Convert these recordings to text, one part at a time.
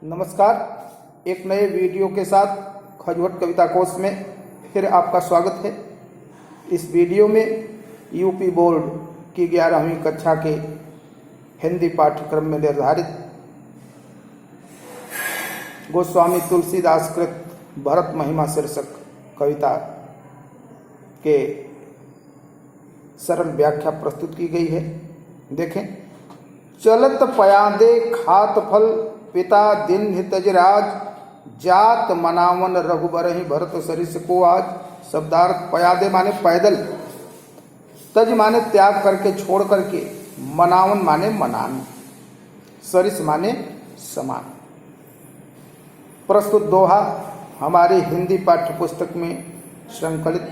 नमस्कार। एक नए वीडियो के साथ खजवट कविता कोश में फिर आपका स्वागत है। इस वीडियो में यूपी बोर्ड की 11वीं कक्षा के हिंदी पाठ्यक्रम में निर्धारित गोस्वामी तुलसीदास कृत भरत महिमा शीर्षक कविता के सरल व्याख्या प्रस्तुत की गई है। देखें। चलत पयादे खात फल पिता दिन हितजराज, जात मनावन रघुबरहि भरत सरिस को आज। शब्दार्थ पयादे माने पैदल, तज माने त्याग करके छोड़ करके, मनावन माने मनान, सरिस माने समान। प्रस्तुत दोहा हमारी हिंदी पाठ्य पुस्तक में संकलित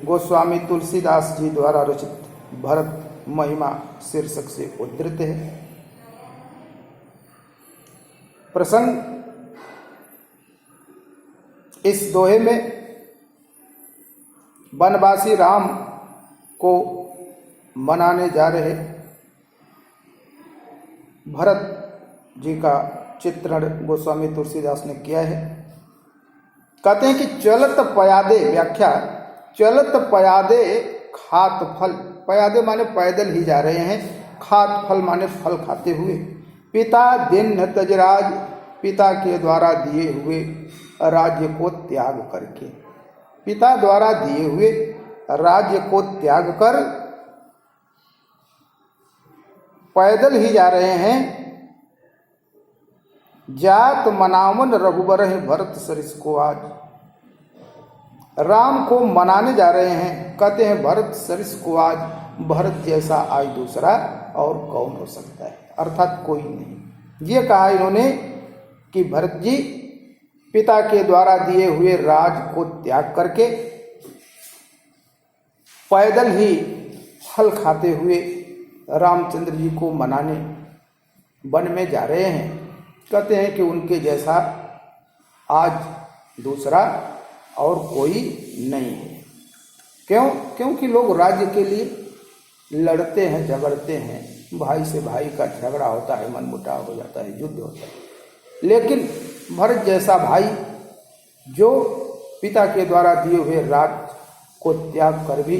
गोस्वामी तुलसीदास जी द्वारा रचित भरत महिमा शीर्षक से उद्धृत है। प्रसंग इस दोहे में वनवासी राम को मनाने जा रहे भरत जी का चित्रण गोस्वामी तुलसीदास ने किया है। कहते हैं कि चलत पयादे, व्याख्या चलत पयादे खात फल। पयादे माने पैदल ही जा रहे हैं, खात फल माने फल खाते हुए। पिता दिन तजराज, पिता के द्वारा दिए हुए राज्य को त्याग करके, पिता द्वारा दिए हुए राज्य को त्याग कर पैदल ही जा रहे हैं। जात मनावन रघुबरहि भरत सरिस को आज, राम को मनाने जा रहे हैं। कहते हैं भरत सरिस को आज, भरत जैसा आज दूसरा और कौन हो सकता है, अर्थात कोई नहीं। ये कहा इन्होंने कि भरत जी पिता के द्वारा दिए हुए राज को त्याग करके पैदल ही फल खाते हुए रामचंद्र जी को मनाने वन में जा रहे हैं। कहते हैं कि उनके जैसा आज दूसरा और कोई नहीं है। क्यों? क्योंकि लोग राज्य के लिए लड़ते हैं, झगड़ते हैं, भाई से भाई का झगड़ा होता है, मनमुटाव हो जाता है, युद्ध होता है। लेकिन भरत जैसा भाई जो पिता के द्वारा दिए हुए राज को त्याग कर भी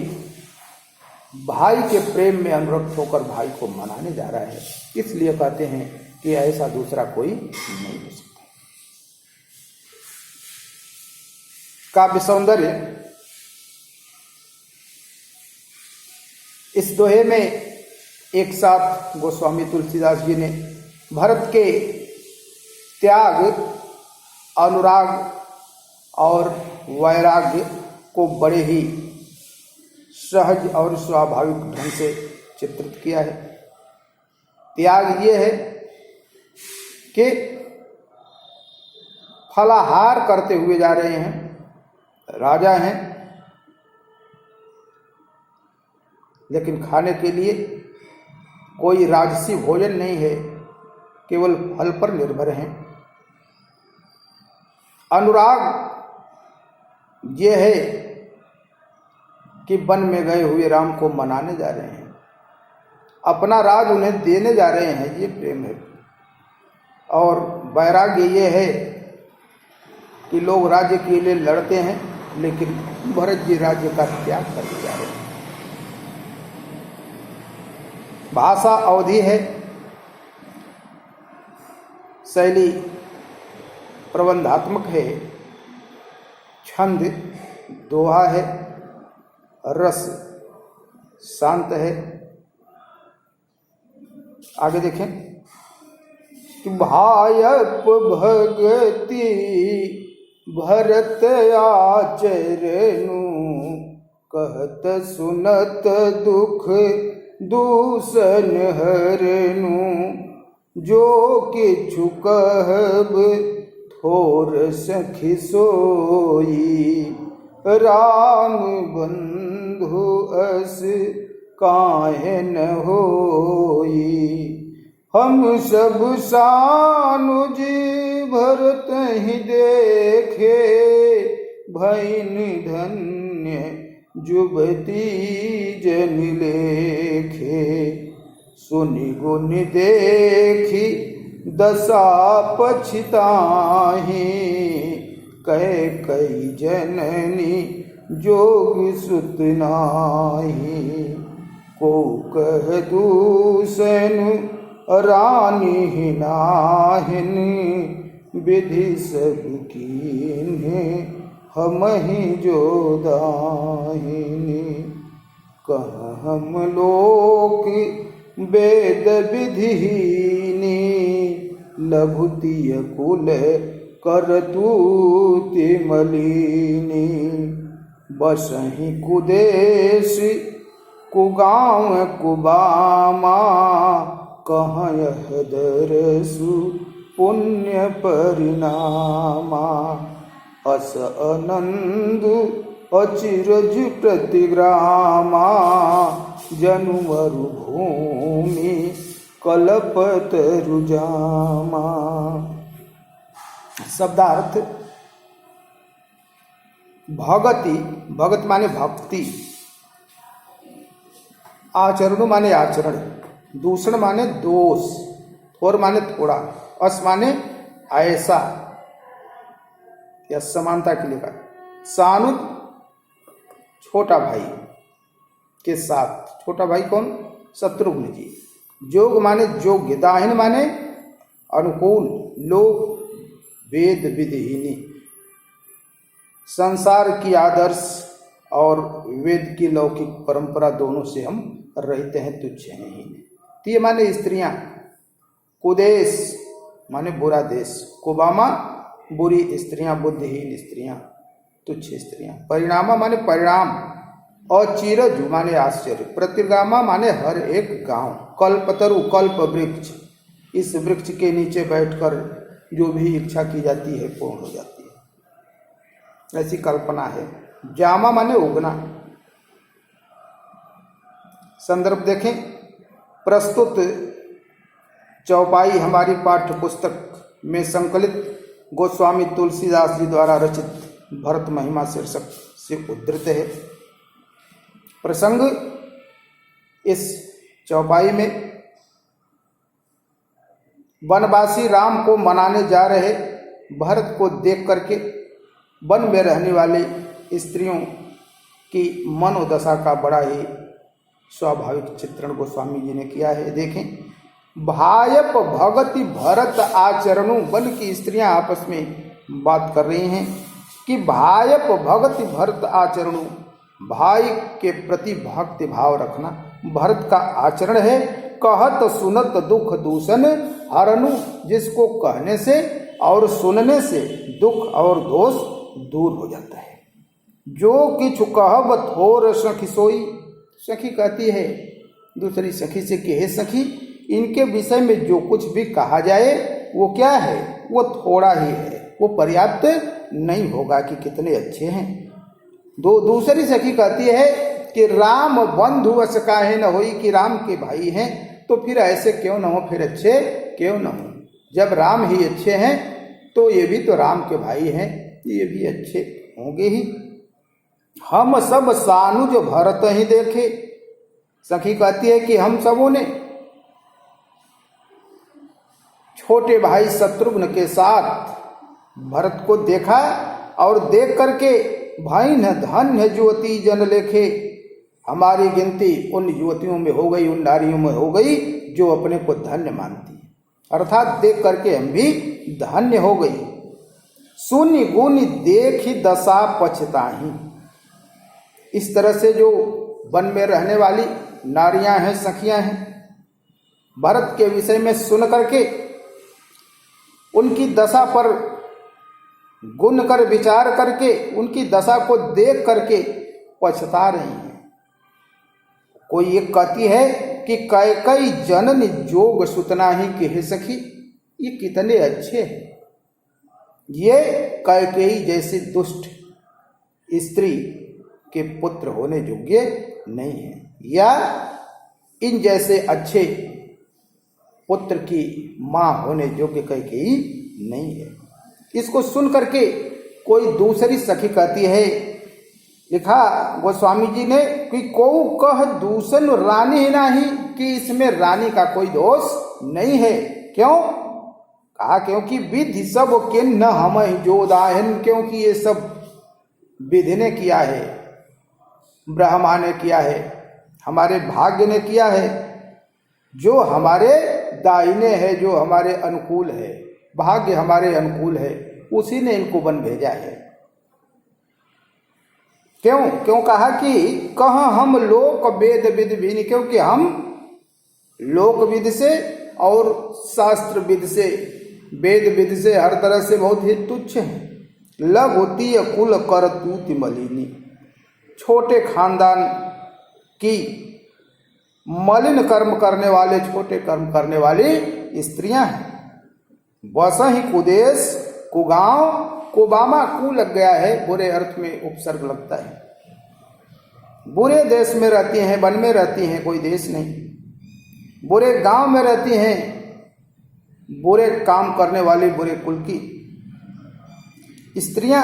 भाई के प्रेम में अनुरक्त होकर भाई को मनाने जा रहा है, इसलिए कहते हैं कि ऐसा दूसरा कोई नहीं हो सकता। काव्य सौंदर्य इस दोहे में एक साथ गोस्वामी तुलसीदास जी ने भरत के त्याग, अनुराग और वैराग्य को बड़े ही सहज और स्वाभाविक ढंग से चित्रित किया है। त्याग ये है कि फलाहार करते हुए जा रहे हैं, राजा हैं, लेकिन खाने के लिए कोई राजसी भोजन नहीं है, केवल फल पर निर्भर हैं। अनुराग ये है कि वन में गए हुए राम को मनाने जा रहे हैं, अपना राज उन्हें देने जा रहे हैं, ये प्रेम है। और वैराग्य ये है कि लोग राज्य के लिए लड़ते हैं, लेकिन भरत जी राज्य का त्याग करके जा रहे हैं। भाषा अवधि है, शैली प्रबंधात्मक है, छंद दोहा है, रस शांत है। आगे देखें कि भायप भगति भरत आचरनु, कहत सुनत दुख दूषण हरनु। जो किछु कहब थोर सखी सोई, राम बंधु अस काहे न होई। हम सब सानुज भरत ही देखे, भैन धन्य जुबती जन लेखे। सुनि गुनि देखी दशा पछताहि। कैकेयी जननी जोग सुत नाहि। को कह दूषण रानी नाहिन। विधि सब कीन्हे हमहि जो दाहिनी। कह हम लोक वेद विधिहीनी। लघुतिय कुल करतूति मलिनी। बसहि कुदेश कुगाँव कुबामा। कहाँ यह दरसु पुण्य परिणामा। अस आनंद अचिरज प्रतिग्रामा। जनु मरुभूमि कल्पतरु जामा। शब्दार्थ भगति, भगत माने भक्ति, आचरण माने आचरण, दूषण माने दोष, थोर माने थोड़ा, अस माने ऐसा या समानता के लिए कहा। सानुज छोटा भाई के साथ, छोटा भाई कौन? शत्रुघ्न जी। जोग माने योग्य, दाहिन माने अनुकूल, लोक वेद विधिहीनी। संसार की आदर्श और वेद की लौकिक परंपरा दोनों से हम रहते हैं, तुच्छ हैं ही। तीय माने स्त्रियां। कुदेश माने बुरा देश। कुबामा बुरी स्त्रियां, बुद्धिहीन स्त्रियां, तुच्छ स्त्रियां। परिणामा माने परिणाम। अचिरजु माने आश्चर्य। प्रतिगामा माने हर एक गांव। कल्पतरु कल्प वृक्ष, इस वृक्ष के नीचे बैठकर जो भी इच्छा की जाती है पूर्ण हो जाती है, ऐसी कल्पना है। जामा माने उगना। संदर्भ देखें, प्रस्तुत चौपाई हमारी पाठ्य पुस्तक में संकलित गोस्वामी तुलसीदास जी द्वारा रचित भरत महिमा शीर्षक से उद्धृत है। प्रसंग इस चौपाई में वनवासी राम को मनाने जा रहे भरत को देख करके वन में रहने वाली स्त्रियों की मनोदशा का बड़ा ही स्वाभाविक चित्रण गोस्वामी जी ने किया है। देखें, भायप भगति भरत आचरणु। वन की स्त्रियां आपस में बात कर रही हैं कि भायप भगति भरत आचरणु, भाई के प्रति भक्ति भाव रखना भरत का आचरण है। कहत सुनत दुख दूषण हरनु, जिसको कहने से और सुनने से दुख और दोष दूर हो जाता है। जो किछु कहब थोर सखी सोई। सखी कहती है दूसरी सखी से कि हे सखी, इनके विषय में जो कुछ भी कहा जाए वो क्या है? वो थोड़ा ही है, वो पर्याप्त नहीं होगा कि कितने अच्छे हैं। दूसरी सखी कहती है कि राम बंधु अस काहे न होई, कि राम के भाई हैं तो फिर ऐसे क्यों न हो, फिर अच्छे क्यों न हो। जब राम ही अच्छे हैं तो ये भी तो राम के भाई हैं, ये भी अच्छे होंगे ही। हम सब सानुज भरत ही देखे। सखी कहती है कि हम सबों ने छोटे भाई शत्रुघ्न के साथ भरत को देखा और देख करके भाई न धन्य युवती जन लेखे, हमारी गिनती उन युवतियों में हो गई, उन नारियों में हो गई जो अपने को धन्य मानती है। अर्थात देख करके हम भी धन्य हो गई। शून्य गुण देखी दशा पछताही। इस तरह से जो वन में रहने वाली नारियां हैं, सखियां हैं, भरत के विषय में सुन करके उनकी दशा पर गुण कर विचार करके उनकी दशा को देख करके पछता रही हैं। कोई एक कहती है कि कैकेयी जननी जोग सुतना ही कि हे सखी, ये कितने अच्छे हैं, ये कैकेयी जैसी दुष्ट स्त्री के पुत्र होने योग्य नहीं है, या इन जैसे अच्छे पुत्र की मां होने योग्य कैकेयी नहीं है। इसको सुन करके कोई दूसरी सखी कहती है, लिखा गोस्वामी जी ने कि को कह दूषण रानी ही नहीं, कि इसमें रानी का कोई दोष नहीं है। क्यों? कहा क्योंकि विधि सब किन न हम जो दाहन, क्योंकि ये सब विधि ने किया है, ब्रह्मा ने किया है, हमारे भाग्य ने किया है, जो हमारे दाहिने है, जो हमारे अनुकूल है, भाग्य हमारे अनुकूल है, उसी ने इनको वन भेजा है। क्यों कहा कि कह हम लोक वेद विद भिन्न, क्योंकि हम लोक विद से और शास्त्र विद से, वेद विद से हर तरह से बहुत ही तुच्छ हैं। लघुती कुल कर तूति मलिनी, छोटे खानदान की मलिन कर्म करने वाले, छोटे कर्म करने वाली स्त्रियां हैं। बस ही कुदेश कुगांव, कुबामा कु लग गया है, बुरे अर्थ में उपसर्ग लगता है। बुरे देश में रहती हैं, वन में रहती हैं, कोई देश नहीं। बुरे गांव में रहती हैं, बुरे काम करने वाली बुरे कुल की स्त्रियां।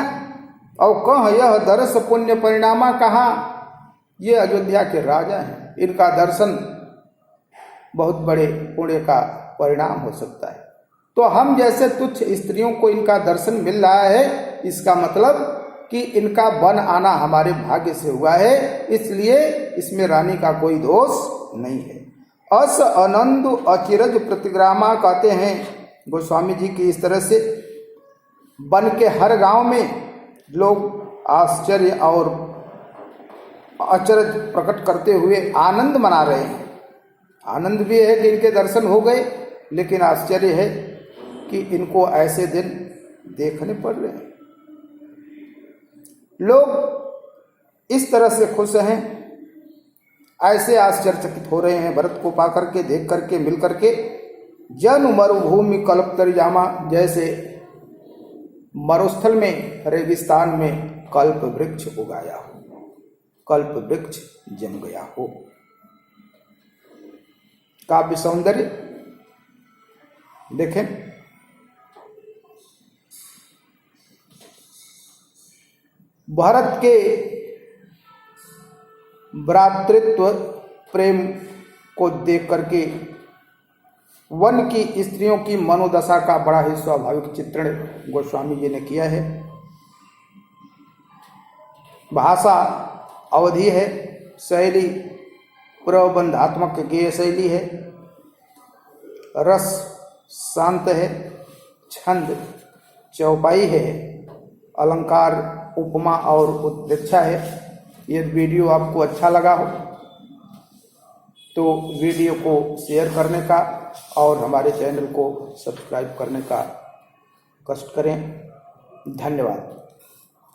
और कह यह दर्श पुण्य परिणामा, कहा ये अयोध्या के राजा हैं, इनका दर्शन बहुत बड़े पुण्य का परिणाम हो सकता है। तो हम जैसे तुच्छ स्त्रियों को इनका दर्शन मिल रहा है, इसका मतलब कि इनका वन आना हमारे भाग्य से हुआ है, इसलिए इसमें रानी का कोई दोष नहीं है। अस आनंद अचिरज प्रतिग्रामा कहते हैं गोस्वामी जी की, इस तरह से वन के हर गांव में लोग आश्चर्य और अचरज प्रकट करते हुए आनंद मना रहे हैं। आनंद भी है कि इनके दर्शन हो गए, लेकिन आश्चर्य है कि इनको ऐसे दिन देखने पड़ रहे हैं। लोग इस तरह से खुश हैं, ऐसे आश्चर्यचकित हो रहे हैं भरत को पा करके, देख करके, मिल करके। जन मरुभूमि कल्प तरिजामा, जैसे मरुस्थल में, रेगिस्तान में कल्प वृक्ष उगाया हो, कल्प वृक्ष जम गया हो। काव्य सौंदर्य देखें। भारत के भ्रातृत्व प्रेम को देख करके वन की स्त्रियों की मनोदशा का बड़ा ही स्वाभाविक चित्रण गोस्वामी जी ने किया है। भाषा अवधि है, शैली प्रबंधात्मक गेय शैली है, रस शांत है, छंद चौपाई है, अलंकार उपमा और उत्प्रेक्षा है। यदि वीडियो आपको अच्छा लगा हो तो वीडियो को शेयर करने का और हमारे चैनल को सब्सक्राइब करने का कष्ट करें। धन्यवाद।